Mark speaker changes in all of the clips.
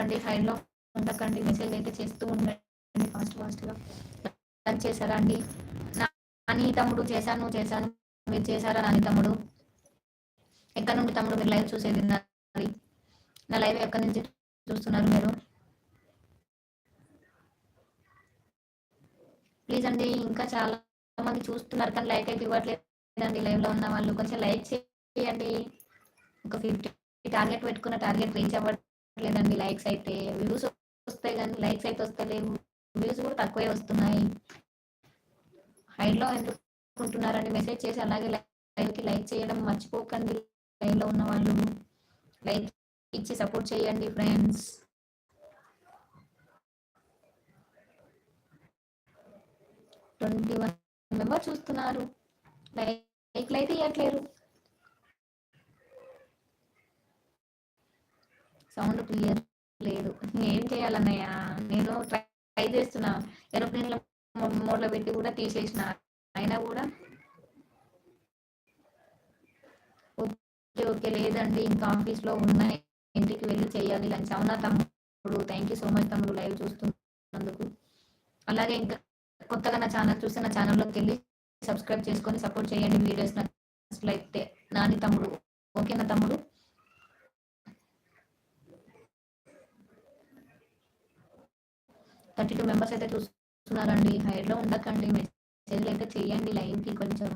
Speaker 1: చూస్తున్నారండి. హైడ్లో ఉండకండి, మెసేజ్ అయితే చేస్తూ ఉండండి ఫాస్ట్గా. లంచ్ చేశారా అండి? నాని తమ్ముడు చేశాను. మీరు చేశారా నాని తమ్ముడు? ఎక్కడ నుండి తమ్ముడు మీరు లైవ్ చూసేది? నా లైవ్ ఎక్కడి నుంచి చూస్తున్నారు మీరు? ప్లీజ్ అండి, ఇంకా చాలా మంది చూస్తున్నారు కానీ లైక్ అయితే ఇవ్వట్లేదండి. లైవ్లో ఉన్న వాళ్ళు కొంచెం లైక్ చేయండి. ఒక 50 టార్గెట్ పెట్టుకున్న టార్గెట్ రీచ్ అవ్వట్లేదండి. లైక్స్ అయితే వ్యూస్ వస్తాయి కానీ లైక్స్ అయితే వస్తలేవు. వ్యూస్ కూడా తక్కువే వస్తున్నాయి. హైడ్లో ఎందుకు ఉంటున్నారండి? మెసేజ్ చేసి అలాగే లైవ్కి లైక్ చేయడం మర్చిపోకండి. లైవ్లో ఉన్న వాళ్ళు లైక్ ఇచ్చి సపోర్ట్ చేయండి ఫ్రెండ్స్. మెంబర్ చూస్తున్నారు, లైక్లు అయితే ఇవ్వట్లేరు. సౌండ్ క్లియర్ లేదు. ఏం చేయాలన్నయ్య? నేను ట్రై చేస్తున్నా, ఏరోప్లేన్ మోడ్లో పెట్టి కూడా తీసేసిన, అయినా కూడా ఓకే లేదండి. ఇంకా ఆఫీస్లో ఉన్నాయి, ఇంటికి వెళ్ళి చేయాలి లంచ్. అవునా తమ్ముడు? థ్యాంక్ యూ సో మచ్ తమ్ముడు లైవ్ చూస్తున్నందుకు. అలాగే ఇంకా కొత్తగా నా ఛానల్ చూస్తే నా ఛానల్లోకి వెళ్ళి సబ్స్క్రైబ్ చేసుకొని సపోర్ట్ చేయండి. వీడియోస్ నచ్చినట్లయితే నాని తమ్ముడు. ఓకేనా తమ్ముడు? థర్టీ 32 మెంబర్స్ అయితే చూస్తున్నారండి. హైడ్లో ఉండకండి, మెసేజ్లు అయితే చేయండి లైవ్కి కొంచెం.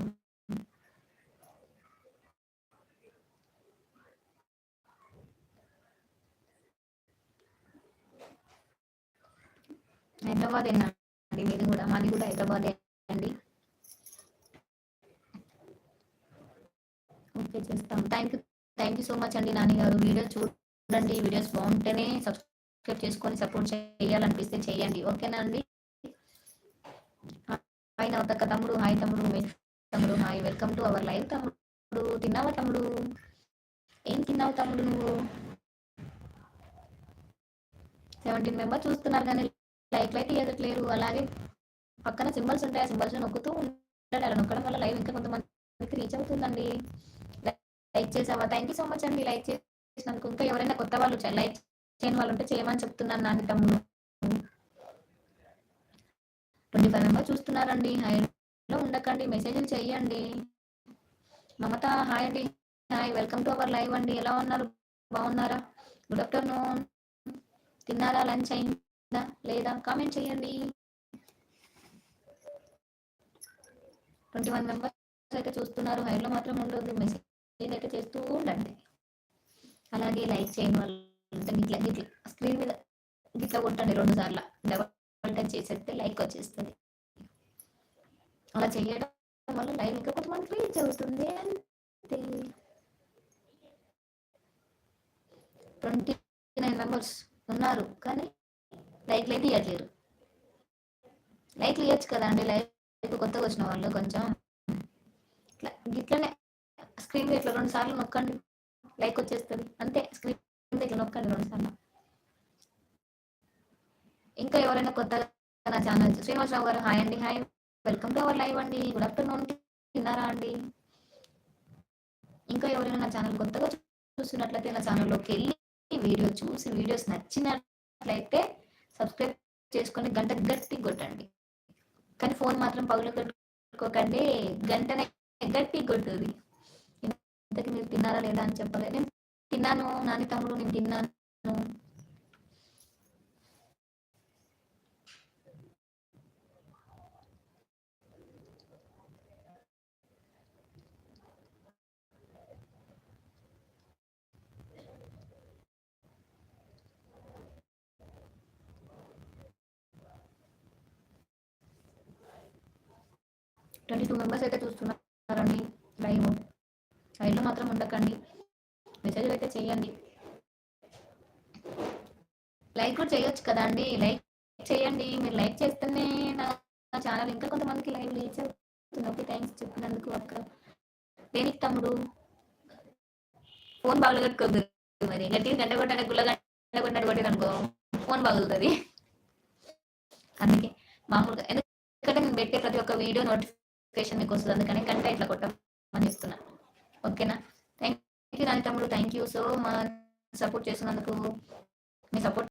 Speaker 1: హైదరాబాద్ అండి మీది కూడా? మాది కూడా హైదరాబాద్ అండి. ఓకే చేస్తాం. థ్యాంక్ యూ సో మచ్ అండి నాని గారు. వీడియోస్ చూడండి, వీడియోస్ బాగుంటేనే సబ్స్క్రైబ్ చేసుకొని సపోర్ట్ చేయాలనిపిస్తే చేయండి. ఓకేనా అండి? హాయ్ నవతక్క తమ్ముడు. హాయ్ తమ్ముడు. తమ్ముడు hi, welcome to our live. తమ్ముడు తిన్నావా తమ్ముడు? ఏం తిన్నావు తమ్ముడు నువ్వు? 17 మెంబర్స్ చూస్తున్నారు కానీ లైక్ అయితే ఎదట్లేరు. అలాగే పక్కన సింబల్స్ ఉంటాయి, ఆ సింబల్స్ నొక్కుతూ ఉంటాడు. అలా నొక్కడం వల్ల లైవ్ ఇంకా కొంతమందికి రీచ్ అవుతుందండి. లైక్ చేసావా? థ్యాంక్ యూ సో మచ్ అండి లైక్ చేసినందుకు. ఇంకా ఎవరైనా కొత్త వాళ్ళు లైక్ చేయని వాళ్ళు ఉంటే చేయమని చెప్తున్నాను నాని తమ్ముడు. 25 మెంబర్స్ చూస్తున్నారండి. హైలో ఉండకండి, మెసేజ్లు చేయండి. మమత హాయ్ అండి. Hi, welcome to our live అండి. ఎలా ఉన్నారు? బాగున్నారా? Good afternoon. తిన్నారా? లంచ్ అయిందా లేదా? కామెంట్ చేయండి. 21 మెంబర్స్ అయితే చూస్తున్నారు. హైలో మాత్రం ఉండదు, మెసేజ్ అయితే చేస్తూ ఉండండి. అలాగే లైక్ చేయని వాళ్ళు గిట్ల స్క్రీన్ మీద గిట్ల కొట్టండి 2 సార్లు. డబల్ టచ్ చేసేస్తే లైక్ వచ్చేస్తుంది. అలా చేయడం వల్ల లైవ్ ఇంకా కొంతమంది రీచ్ అవుతుంది అంతే. 29 మెంబర్స్ ఉన్నారు కానీ లైక్లు అయితే ఇవ్వట్లేరు. లైక్లు ఇవ్వచ్చు కదా అండి, లైవ్ కొత్తగా వచ్చిన వాళ్ళు కొంచెం ఇట్లనే స్క్రీన్ మీద ఇట్లా 2 సార్లు నొక్కండి, లైక్ వచ్చేస్తుంది అంతే. స్క్రీన్ మీద ఇట్లా నొక్కండి 2 సార్లు. ఇంకా ఎవరైనా కొత్తగా నా ఛానల్ శ్రీనివాసరావు గారు హాయ్ అండి. Hi, welcome to our live అండి. Good afternoon. తిన్నారా అండి? ఇంకా ఎవరైనా నా ఛానల్ కొత్తగా చూస్తున్నట్లయితే నా ఛానల్లోకి వెళ్ళి వీడియో చూసి వీడియోస్ నచ్చినట్లయితే సబ్స్క్రైబ్ చేసుకొని గంట గట్టి కొట్టండి. కానీ ఫోన్ మాత్రం పగులు కొట్టుకోకండి, గంటనే గట్టి కొట్టుది. ఇంతకీ మీరు తిన్నారా లేదా అని చెప్పలేదు. నేను తిన్నాను నాని తమ్ముడు, నేను తిన్నాను. 22 మెంబర్స్ అయితే చూస్తున్నారండి లైవ్. సైడ్లో మాత్రం ఉండకండి, మెసేజ్ అయితే చేయండి. లైక్ కూడా చేయొచ్చు కదా అండి, లైక్ చేయండి. మీరు లైక్ చేస్తేనే నా ఛానల్ ఇంకా కొంతమందికి లైవ్ రీచ్ అవుతుంది. ఓకే థ్యాంక్స్ చెప్పినందుకు అక్క. దేనికి తమ్ముడు? ఫోన్ బాగా కట్టుకోద్దు మరి, గట్టి గంట కొట్టాలి, గుల్ల గంట కొట్టినట్టు కొట్టిననుకో ఫోన్ బాగుతుంది. అందుకే మామూలుగా, ఎందుకంటే నేను పెట్టే ప్రతి ఒక్క వీడియో నోటిఫికేషన్ మీకు వస్తుంది, అందుకని గంట ఇట్లా కొట్టమని చెప్తున్నా. ఓకేనా? థ్యాంక్ యూ నాని తమ్ముడు. Thank you so much support చేసినందుకు. మీ సపోర్ట్